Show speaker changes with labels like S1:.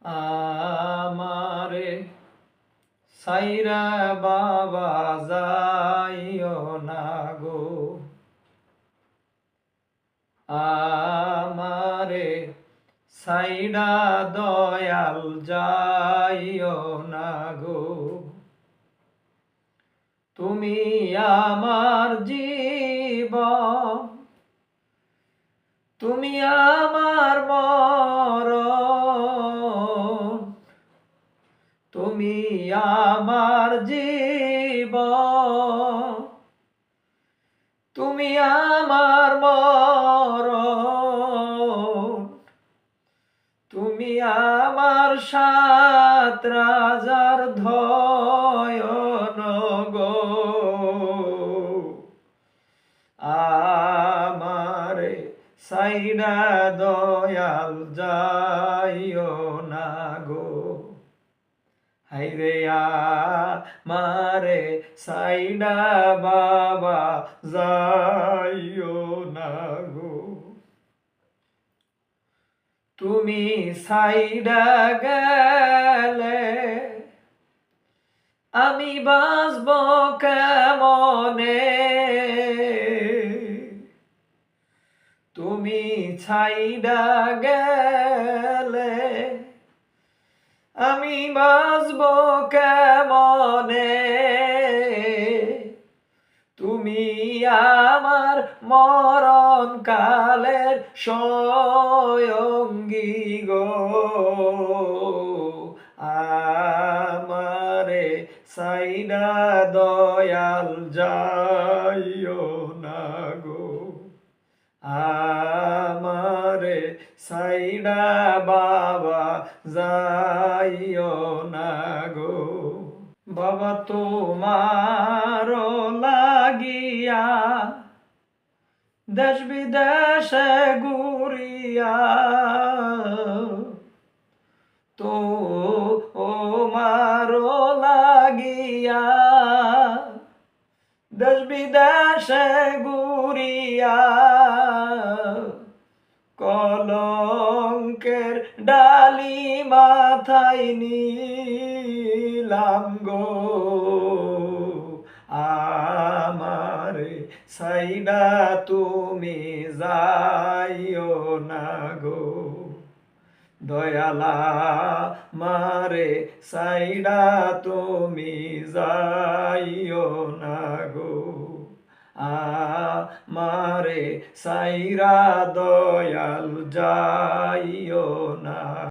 S1: আমারে সাইরা বাবা যাইও না গো, আমারে সাইরা দয়াল যাইও না গো। তুমি আমার জীবন, তুমি আমার মরণ, তুমি আমার জীবন, তুমি আমার মরণ, তুমি আমার সাত রাজার ধয়ন গো। আমারে সাইডা দয়াল যাইও না গো, হাইরে আমারে সাইডা বাবা যাইও না গো। তুমি সাইডা গেলে আমি বাঁচব কেমনে, তুমি ছাইডা গেলে আমি বাঁচব কেমনে, তুমি আমার মরণ কালের সঙ্গী গো। আমারে সাইডা দয়াল যাইও না গো, আমারে সাইডা বাবা যাইও না গো। বাবা তোমার লাগিয়া দেশ বিদেশে ঘুরিয়া, তো তোমার লাগিয়া দেশ বিদেশে ঘুরিয়া, কলঙ্কের ডালি মাথায় নিলাম গো। আমারে সাইডা তুমি যাইও না গো, দয়ালা মারে সাইডা তুমি যাইও না গো। আমারে সাইরা দয়াল যাইও না।